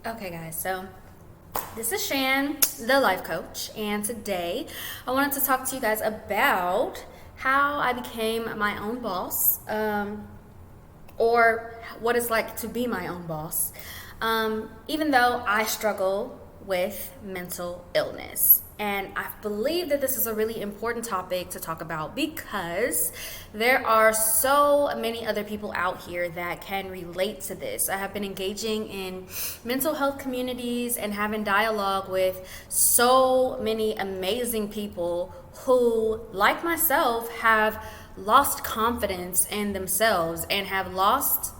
Okay, guys, so this is Shan, the life coach, and today I wanted to talk to you guys about how I became my own boss, or what it's like to be my own boss, even though I struggle with mental illness. And I believe that this is a really important topic to talk about because there are so many other people out here that can relate to this. I have been engaging in mental health communities and having dialogue with so many amazing people who, like myself, have lost confidence in themselves and have lost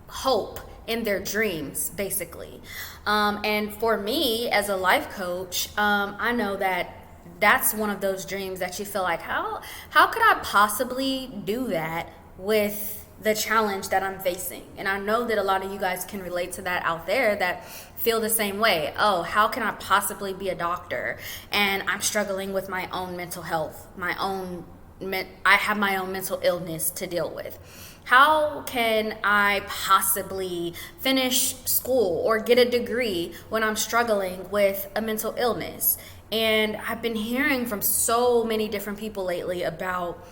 hope in their dreams, basically. And for me, as a life coach, I know that that's one of those dreams that you feel like, how could I possibly do that with the challenge that I'm facing? And I know that a lot of you guys can relate to that out there that feel the same way. Oh, how can I possibly be a doctor? And I'm struggling with my own mental health, I have my own mental illness to deal with. How can I possibly finish school or get a degree when I'm struggling with a mental illness? And I've been hearing from so many different people lately about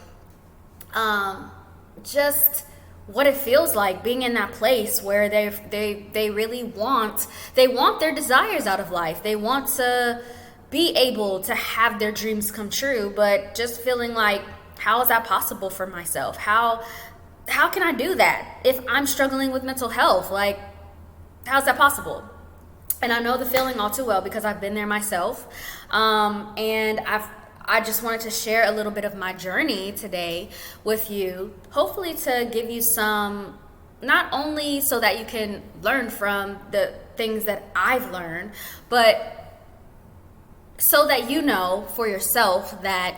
just what it feels like being in that place where they really want their desires out of life. They want to be able to have their dreams come true, but just feeling like, how is that possible for myself? How can I do that if I'm struggling with mental health? Like, how's that possible? And I know the feeling all too well because I've been there myself. And I just wanted to share a little bit of my journey today with you, hopefully to give you some, not only so that you can learn from the things that I've learned, but so that you know for yourself that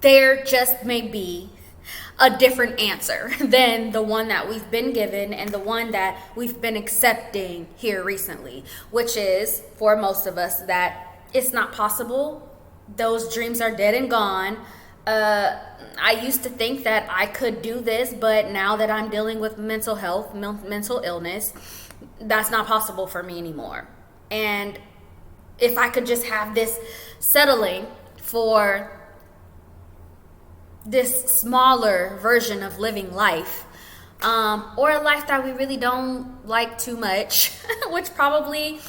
there just may be a different answer than the one that we've been given and the one that we've been accepting here recently, which is for most of us that it's not possible. Those dreams are dead and gone. I used to think that I could do this, but now that I'm dealing with mental health, mental illness, that's not possible for me anymore. And if I could just have this settling for this smaller version of living life, or a life that we really don't like too much, which probably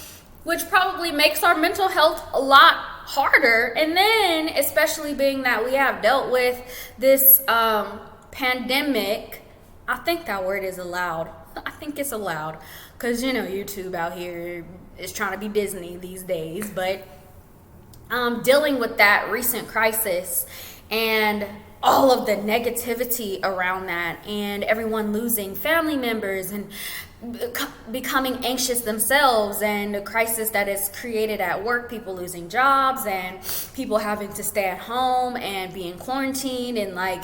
makes our mental health a lot harder. And then especially being that we have dealt with this pandemic, I think that word is allowed. I think it's allowed because YouTube out here is trying to be Disney these days, but dealing with that recent crisis and all of the negativity around that, and everyone losing family members and becoming anxious themselves, and the crisis that is created at work, people losing jobs and people having to stay at home and be in quarantine. And I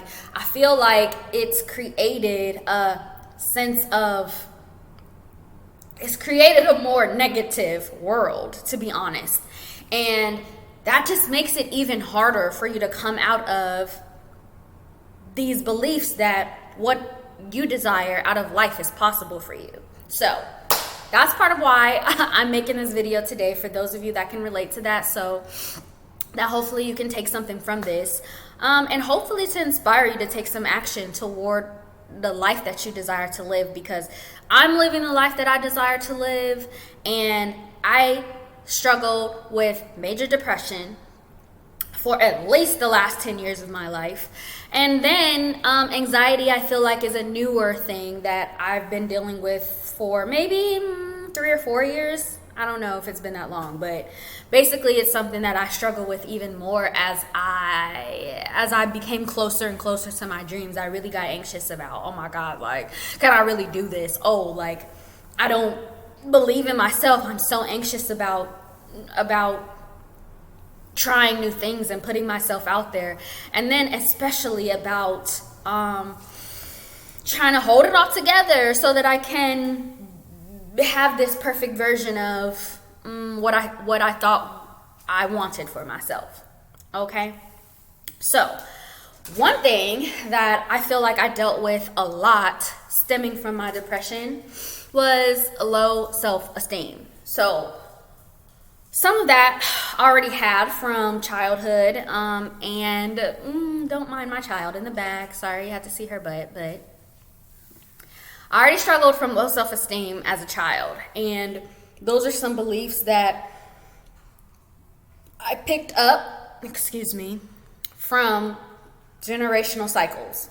feel like it's created a more negative world, to be honest. And that just makes it even harder for you to come out of these beliefs that what you desire out of life is possible for you. So that's part of why I'm making this video today, for those of you that can relate to that, so that hopefully you can take something from this, and hopefully to inspire you to take some action toward the life that you desire to live, because I'm living the life that I desire to live. And I struggled with major depression for at least the last 10 years of my life. And then anxiety, I feel like, is a newer thing that I've been dealing with for maybe 3 or 4 years. I don't know if it's been that long, but basically it's something that I struggle with even more as I became closer and closer to my dreams. I really got anxious about, oh my God, can I really do this? Oh, I don't believe in myself. I'm so anxious about trying new things and putting myself out there. And then especially about trying to hold it all together so that I can have this perfect version of what I thought I wanted for myself. Okay? So One thing that I feel like I dealt with a lot stemming from my depression was low self-esteem. So some of that I already had from childhood, and don't mind my child in the back. Sorry, you had to see her butt, but I already struggled from low self-esteem as a child, and those are some beliefs that I picked up, from generational cycles.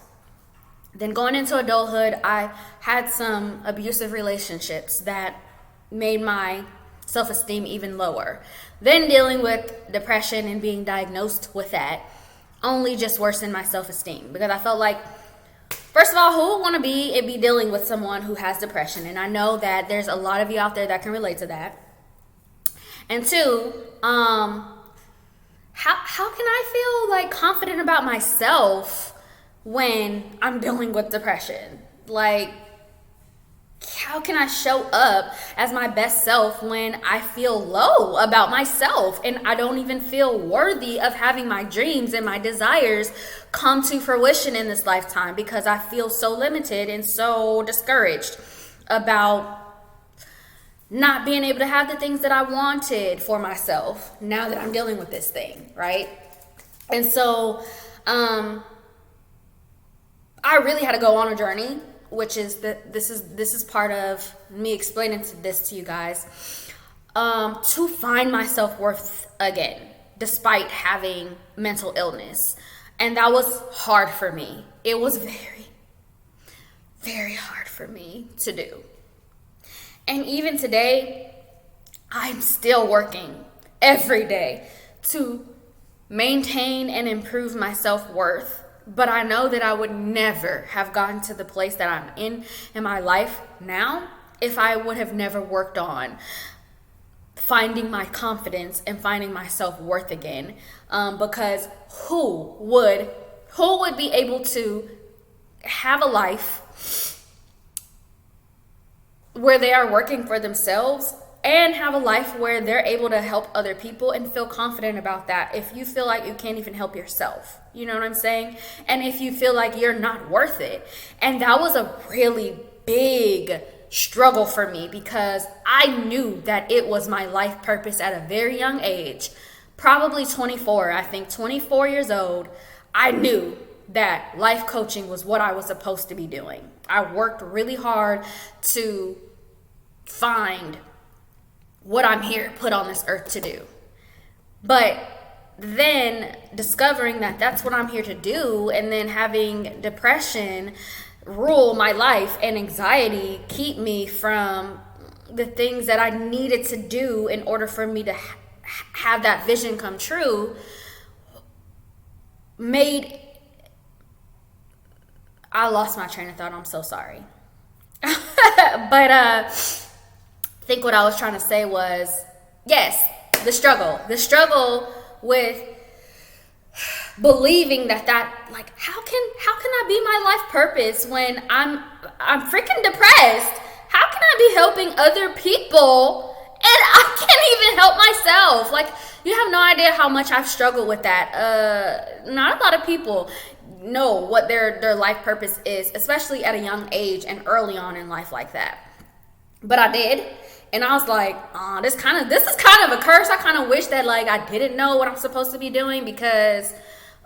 Then going into adulthood, I had some abusive relationships that made my self-esteem even lower. Then dealing with depression and being diagnosed with that only just worsened my self-esteem, because I felt like, first of all, who would want to be dealing with someone who has depression? And I know that there's a lot of you out there that can relate to that. And two, how can I feel like confident about myself when I'm dealing with depression? Like, how can I show up as my best self when I feel low about myself and I don't even feel worthy of having my dreams and my desires come to fruition in this lifetime, because I feel so limited and so discouraged about not being able to have the things that I wanted for myself now that I'm dealing with this thing, right? And so I really had to go on a journey, which is that this is part of me explaining this to you guys, to find my self-worth again, despite having mental illness. And that was hard for me. It was very, very hard for me to do. And even today, I'm still working every day to maintain and improve my self-worth. But I know that I would never have gotten to the place that I'm in my life now if I would have never worked on finding my confidence and finding my self-worth again. Because who would be able to have a life where they are working for themselves and have a life where they're able to help other people and feel confident about that if you feel like you can't even help yourself? You know what I'm saying? And if you feel like you're not worth it. And that was a really big struggle for me, because I knew that it was my life purpose at a very young age, probably 24. I think 24 years old, I knew that life coaching was what I was supposed to be doing. I worked really hard to find what I'm here put on this earth to do. But then discovering that that's what I'm here to do, and then having depression rule my life and anxiety keep me from the things that I needed to do in order for me to have that vision come true, I lost my train of thought. I'm so sorry. But I think what I was trying to say was, yes, the struggle with believing that like, how can I be my life purpose when I'm freaking depressed? How can I be helping other people and I can't even help myself? Like, you have no idea how much I've struggled with that. Not a lot of people know what their life purpose is, especially at a young age and early on in life like that. But I did. And I was like, this is kind of a curse. I kind of wish that, like, I didn't know what I'm supposed to be doing, because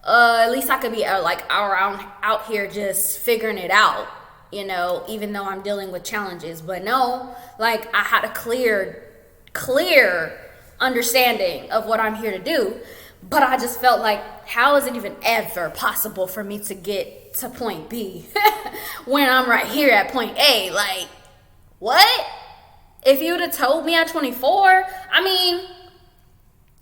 at least I could be around out here just figuring it out, you know, even though I'm dealing with challenges. But no, like, I had a clear understanding of what I'm here to do. But I just felt like, how is it even ever possible for me to get to point B when I'm right here at point A? Like, what? If you would have told me at 24, I mean,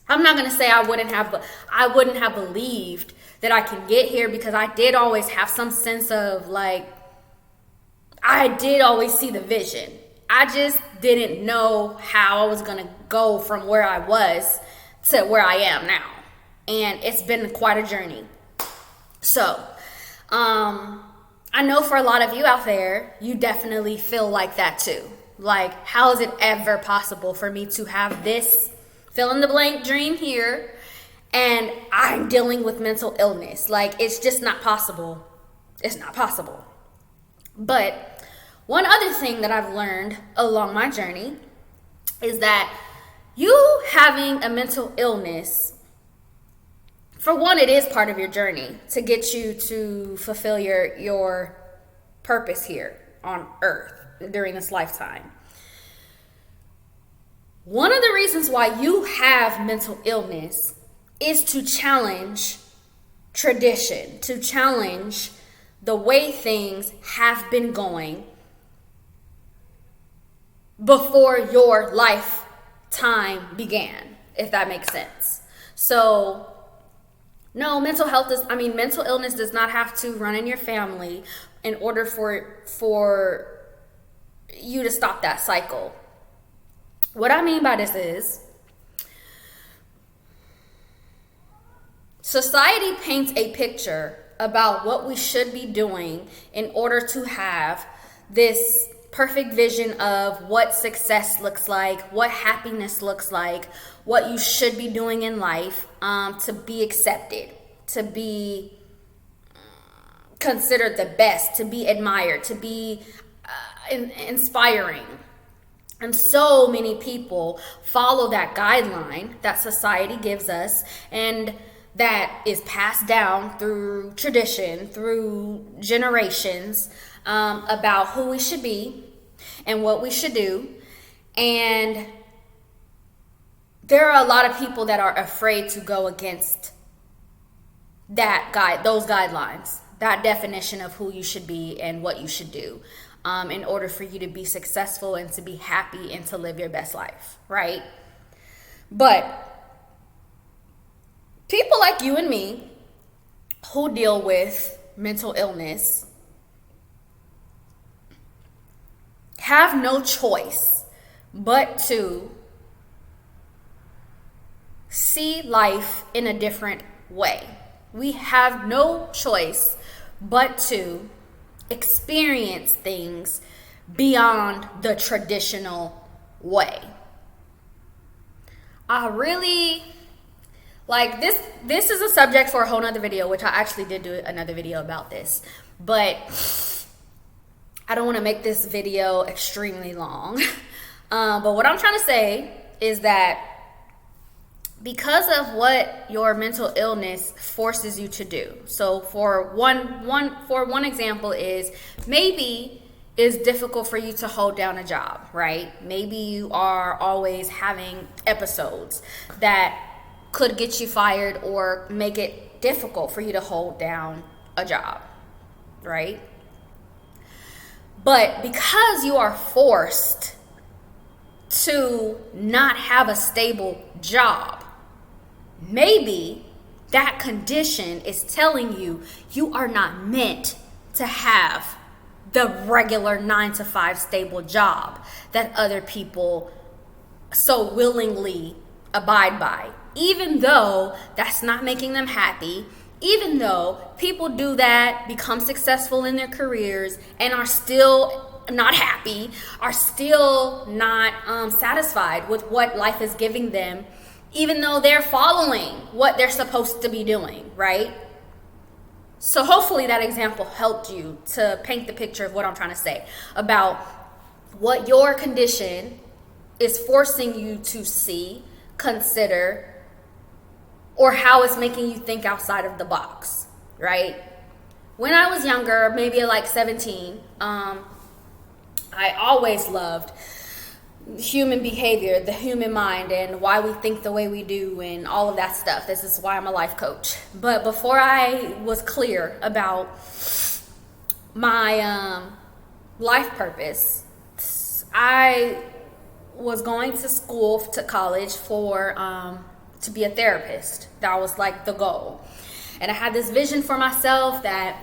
I'm not going to say I wouldn't have believed that I can get here, because I did always have some sense of, like, I did always see the vision. I just didn't know how I was going to go from where I was to where I am now. And it's been quite a journey. So, I know for a lot of you out there, you definitely feel like that too. Like, how is it ever possible for me to have this fill in the blank dream here and I'm dealing with mental illness. Like, it's just not possible. It's not possible. But one other thing that I've learned along my journey is that you having a mental illness, for one, it is part of your journey to get you to fulfill your purpose here on earth during this lifetime. One of the reasons why you have mental illness is to challenge tradition, to challenge the way things have been going before your lifetime began, if that makes sense. So, no, mental illness does not have to run in your family in order for you to stop that cycle. What I mean by this is, society paints a picture about what we should be doing in order to have this perfect vision of what success looks like, what happiness looks like, what you should be doing in life, to be accepted, to be considered the best, to be admired, to be inspiring. And so many people follow that guideline that society gives us, and that is passed down through tradition, through generations, about who we should be and what we should do. And there are a lot of people that are afraid to go against those guidelines, that definition of who you should be and what you should do, in order for you to be successful and to be happy and to live your best life, right? But people like you and me who deal with mental illness have no choice but to see life in a different way. We have no choice but to experience things beyond the traditional way. I really like this. This is a subject for a whole nother video, which I actually did do another video about this, but I don't want to make this video extremely long. But what I'm trying to say is that because of what your mental illness forces you to do. So for one example is, maybe it's difficult for you to hold down a job, right? Maybe you are always having episodes that could get you fired or make it difficult for you to hold down a job, right? But because you are forced to not have a stable job, maybe that condition is telling you you are not meant to have the regular 9-to-5 stable job that other people so willingly abide by. Even though that's not making them happy, even though people do that, become successful in their careers, and are still not happy, are still not satisfied with what life is giving them, even though they're following what they're supposed to be doing, right? So hopefully that example helped you to paint the picture of what I'm trying to say about what your condition is forcing you to see, consider, or how it's making you think outside of the box, right? When I was younger, maybe like 17, I always loved human behavior, the human mind, and why we think the way we do, and all of that stuff. This is why I'm a life coach. But before I was clear about my life purpose, I was going to school, to college, for to be a therapist. That was like the goal. And I had this vision for myself that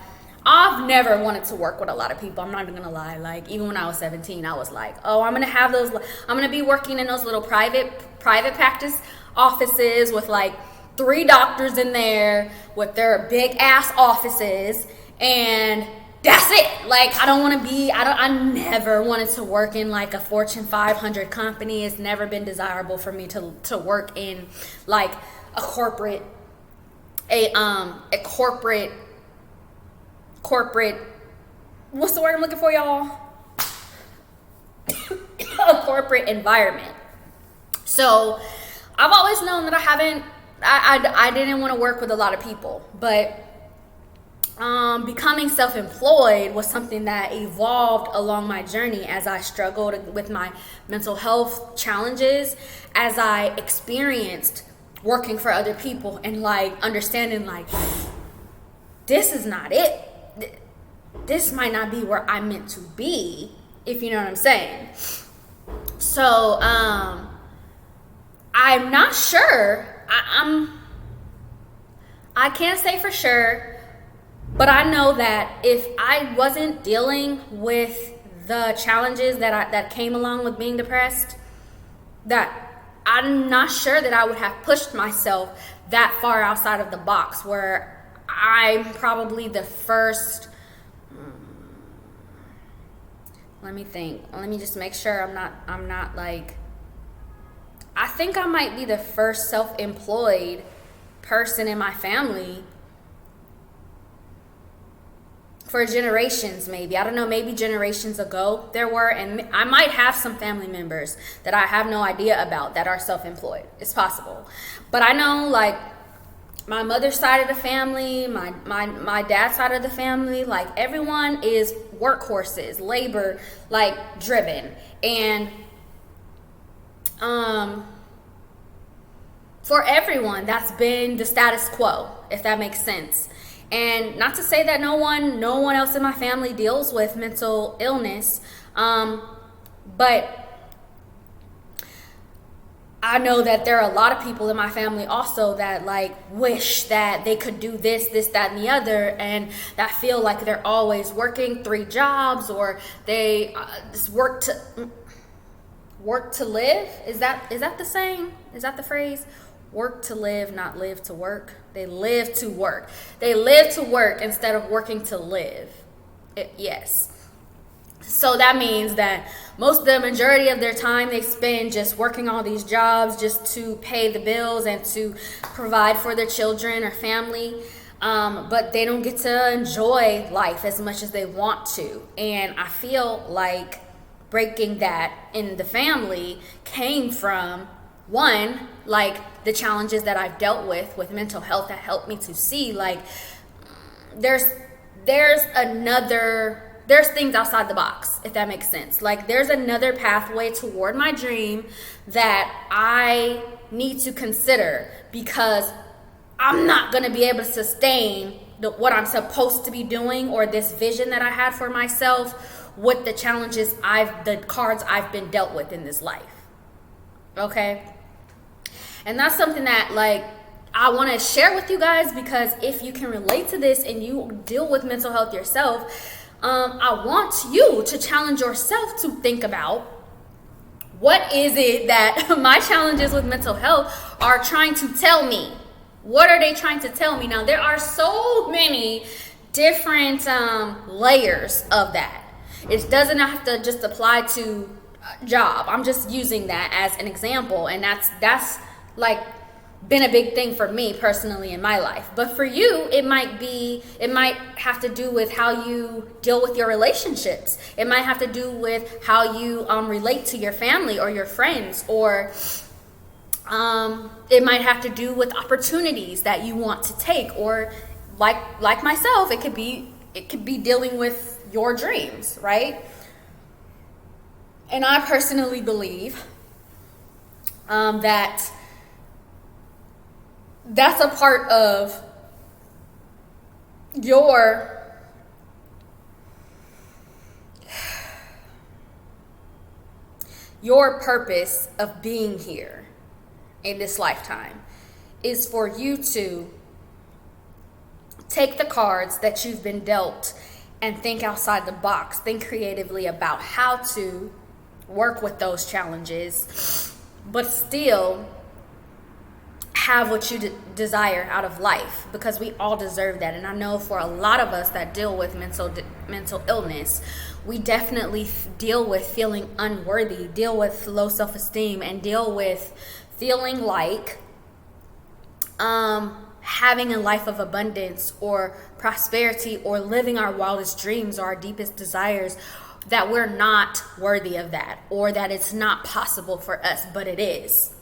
I've never wanted to work with a lot of people. I'm not even gonna lie. Like, even when I was 17, I was like, oh, I'm gonna be working in those little private practice offices with like 3 doctors in there with their big ass offices, and that's it. Like, I never wanted to work in like a Fortune 500 company. It's never been desirable for me to work in like a corporate a corporate, what's the word I'm looking for, y'all? A corporate environment. So I've always known that I didn't want to work with a lot of people, but becoming self-employed was something that evolved along my journey as I struggled with my mental health challenges, as I experienced working for other people and like understanding like, this is not it. This might not be where I'm meant to be, if you know what I'm saying. So I'm not sure. I can't say for sure, but I know that if I wasn't dealing with the challenges that came along with being depressed, that I'm not sure that I would have pushed myself that far outside of the box, where I'm probably the first. Let me think. Let me just make sure I'm not like, I think I might be the first self-employed person in my family for generations, maybe. I don't know, maybe generations ago there were, and I might have some family members that I have no idea about that are self-employed. It's possible. But I know, like, my mother's side of the family, my dad's side of the family, like, everyone is workhorses, labor, like, driven. And for everyone, that's been the status quo, if that makes sense. And not to say that no one else in my family deals with mental illness, but I know that there are a lot of people in my family also that like wish that they could do this, that, and the other, and that feel like they're always working 3 jobs, or they just work to live. Is that the saying? Is that the phrase? Work to live, not live to work. They live to work. They live to work instead of working to live. Yes. So that means that the majority of their time they spend just working all these jobs just to pay the bills and to provide for their children or family. But they don't get to enjoy life as much as they want to. And I feel like breaking that in the family came from, one, like the challenges that I've dealt with mental health, that helped me to see like there's things outside the box, if that makes sense. Like there's another pathway toward my dream that I need to consider, because I'm not going to be able to sustain what I'm supposed to be doing, or this vision that I had for myself, with the challenges the cards I've been dealt with in this life. Okay? And that's something that like I want to share with you guys, because if you can relate to this and you deal with mental health yourself, I want you to challenge yourself to think about, what is it that my challenges with mental health are trying to tell me? What are they trying to tell me? Now, there are so many different layers of that. It doesn't have to just apply to a job. I'm just using that as an example, and that's like been a big thing for me personally in my life. But for you, it might have to do with how you deal with your relationships. It might have to do with how you relate to your family or your friends, or it might have to do with opportunities that you want to take, or like myself, it could be dealing with your dreams, right? And I personally believe that that's a part of your purpose of being here in this lifetime, is for you to take the cards that you've been dealt and think outside the box, think creatively about how to work with those challenges, but still have what you desire out of life, because we all deserve that. And I know for a lot of us that deal with mental illness, we definitely deal with feeling unworthy, deal with low self-esteem, and deal with feeling like having a life of abundance or prosperity or living our wildest dreams or our deepest desires, that we're not worthy of that, or that it's not possible for us, but it is.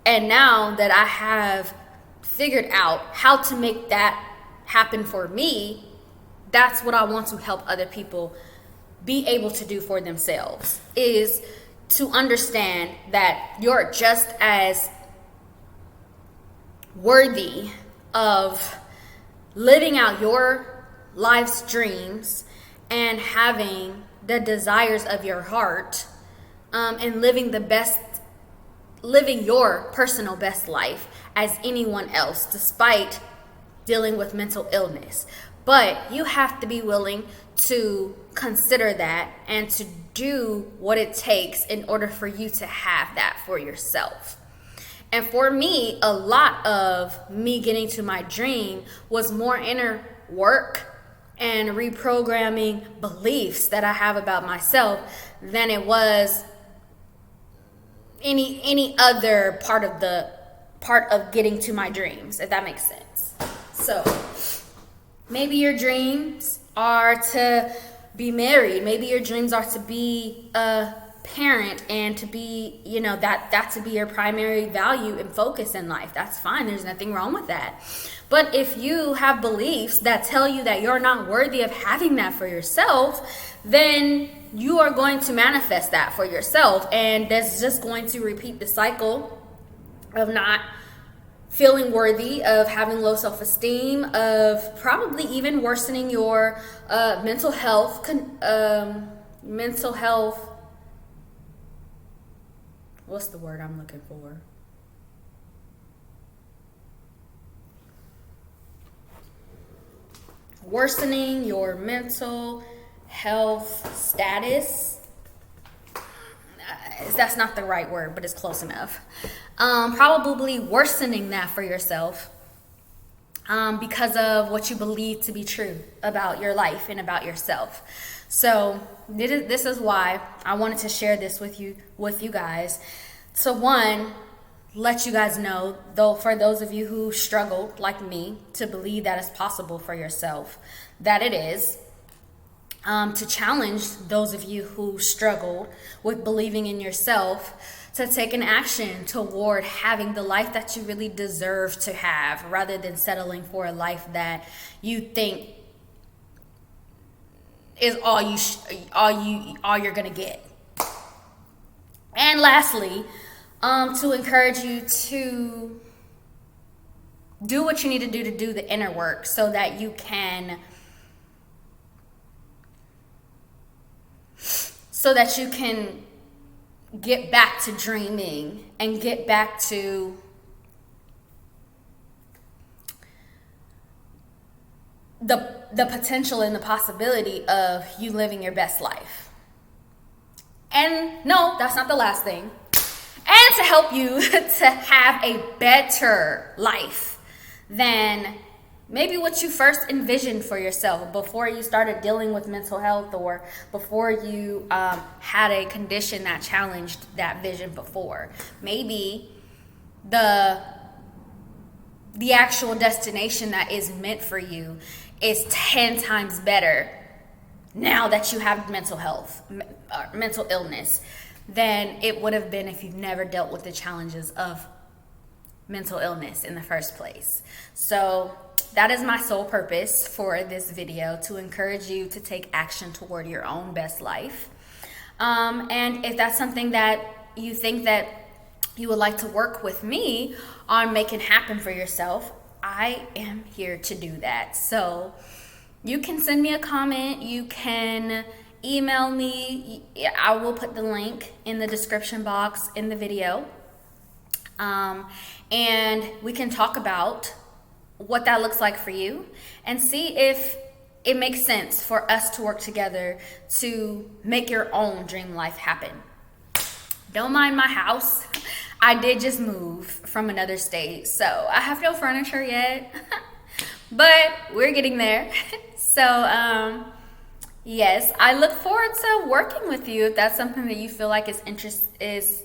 And now that I have figured out how to make that happen for me, that's what I want to help other people be able to do for themselves, is to understand that you're just as worthy of living out your life's dreams and having the desires of your heart, and living your personal best life as anyone else, despite dealing with mental illness. But you have to be willing to consider that and to do what it takes in order for you to have that for yourself. And for me, a lot of me getting to my dream was more inner work and reprogramming beliefs that I have about myself than it was any other part of getting to my dreams, if that makes sense. So maybe your dreams are to be married. Maybe your dreams are to be a parent and to be, that to be your primary value and focus in life. That's fine. There's nothing wrong with that. But if you have beliefs that tell you that you're not worthy of having that for yourself, then you are going to manifest that for yourself. And that's just going to repeat the cycle of not feeling worthy, of having low self-esteem, of probably even worsening your mental health. What's the word I'm looking for? Worsening your mental health status. That's not the right word, but it's close enough. Probably worsening that for yourself because of what you believe to be true about your life and about yourself. So this is why I wanted to share this with you guys. So one, let you guys know, though, for those of you who struggle like me to believe that it's possible for yourself, that it is. To challenge those of you who struggle with believing in yourself to take an action toward having the life that you really deserve to have, rather than settling for a life that you think is all you're gonna get. And lastly, to encourage you to do what you need to do the inner work, so that you can get back to dreaming and get back to the potential and the possibility of you living your best life. And no, that's not the last thing. And to help you to have a better life than maybe what you first envisioned for yourself before you started dealing with mental health, or before you had a condition that challenged that vision before. Maybe the actual destination that is meant for you is 10 times better now that you have mental health, mental illness, than it would have been if you've never dealt with the challenges of mental illness in the first place. So that is my sole purpose for this video, to encourage you to take action toward your own best life. And if that's something that you think that you would like to work with me on making happen for yourself, I am here to do that. So you can send me a comment. You can email me. I will put the link in the description box in the video. And we can talk about what that looks like for you and see if it makes sense for us to work together to make your own dream life happen. Don't mind my house. I did just move from another state, so I have no furniture yet, but we're getting there. So, yes, I look forward to working with you if that's something that you feel like is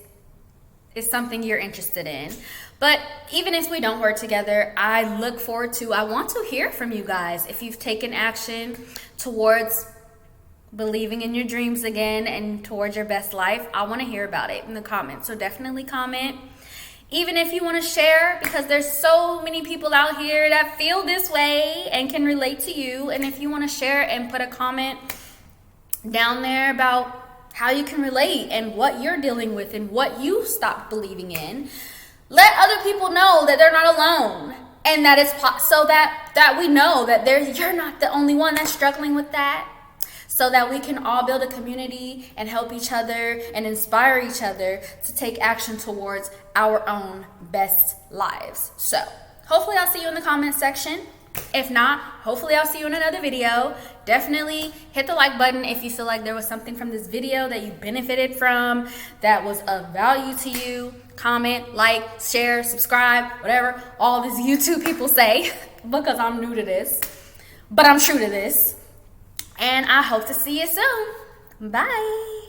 is something you're interested in. But even if we don't work together, I want to hear from you guys. If you've taken action towards believing in your dreams again and towards your best life, I want to hear about it in the comments. So definitely comment. Even if you want to share, because there's so many people out here that feel this way and can relate to you. And if you want to share and put a comment down there about how you can relate and what you're dealing with and what you stopped believing in, let other people know that they're not alone, and that it's so that we know that you're not the only one that's struggling with that, so that we can all build a community and help each other and inspire each other to take action towards our own best lives. So hopefully I'll see you in the comment section. If not, hopefully I'll see you in another video. Definitely hit the like button if you feel like there was something from this video that you benefited from, that was of value to you. Comment, like, share, subscribe, whatever all these YouTube people say, because I'm new to this, but I'm true to this. And I hope to see you soon. Bye.